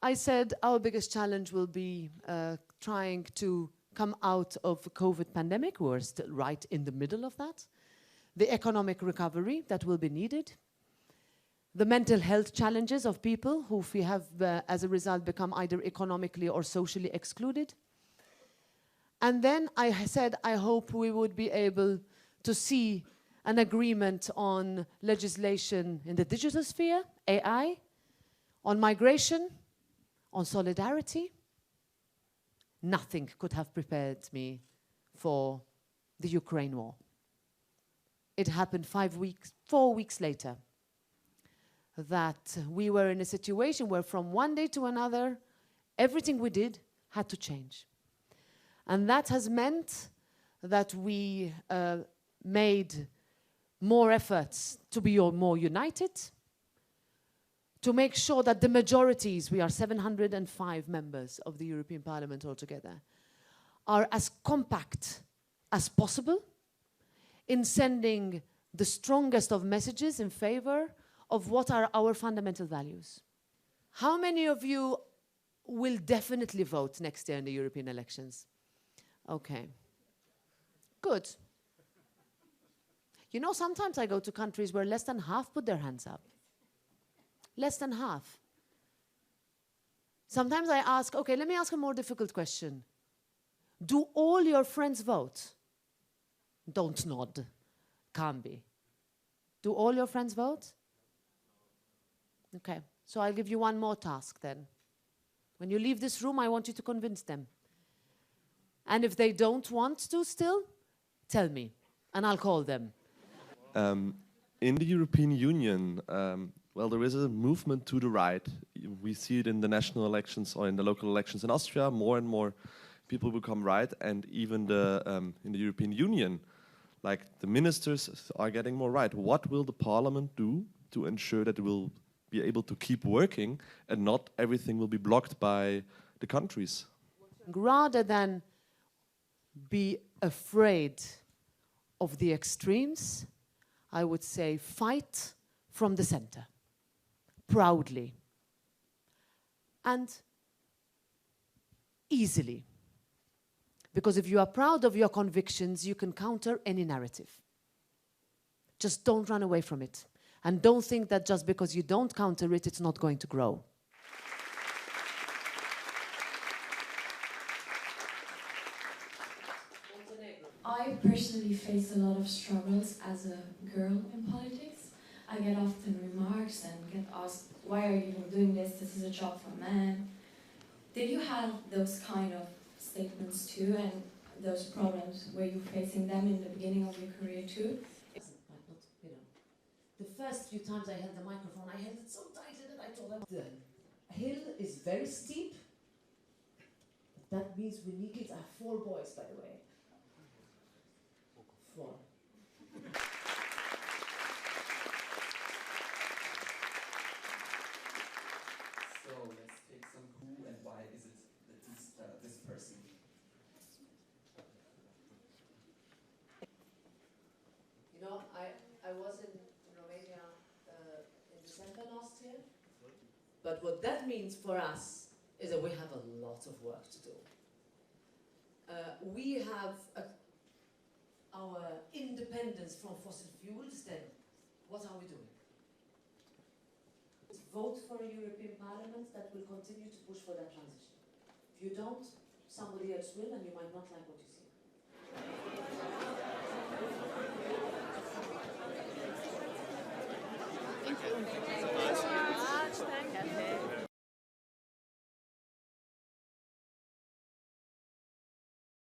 I said our biggest challenge will be trying to come out of the COVID pandemic. We're still right in the middle of that. The economic recovery that will be needed. The mental health challenges of people who we have, as a result, become either economically or socially excluded. And then I said I hope we would be able to see an agreement on legislation in the digital sphere, AI, on migration, on solidarity. Nothing could have prepared me for the Ukraine war. It happened 4 weeks later, that we were in a situation where from one day to another, everything we did had to change. And that has meant that we made more efforts to be more united, to make sure that the majorities, we are 705 members of the European Parliament altogether, are as compact as possible in sending the strongest of messages in favor of what are our fundamental values. How many of you will definitely vote next year in the European elections? Okay. Good. You know, sometimes I go to countries where less than half put their hands up. Less than half. Sometimes I ask, okay, let me ask a more difficult question. Do all your friends vote? Don't nod. Can't be. Do all your friends vote? Okay, so I'll give you one more task then. When you leave this room, I want you to convince them. And if they don't want to still, tell me, and I'll call them. In the European Union, well, there is a movement to the right. We see it in the national elections or in the local elections in Austria. More and more people become right, and even in the European Union, like the ministers are getting more right. What will the parliament do to ensure that it will be able to keep working and not everything will be blocked by the countries? Rather than be afraid of the extremes, I would say fight from the center, proudly and easily. Because if you are proud of your convictions, you can counter any narrative. Just don't run away from it. And don't think that just because you don't counter it, it's not going to grow. I personally face a lot of struggles as a girl in politics. I get often remarks and get asked, why are you doing this? This is a job for men. Did you have those kind of statements too, and those problems, were you facing them in the beginning of your career too? The first few times I held the microphone, I held it so tightly that I thought the hill is very steep. That means we need kids. I have 4 boys, by the way. 4. So let's take some who and why is it that this person? You know, I was in Romania in December last year. But what that means for us is that we have a lot of work to do. We have our independence from fossil fuels, then what are we doing? Vote for a European Parliament that will continue to push for that transition. If you don't, somebody else will, and you might not like what you see.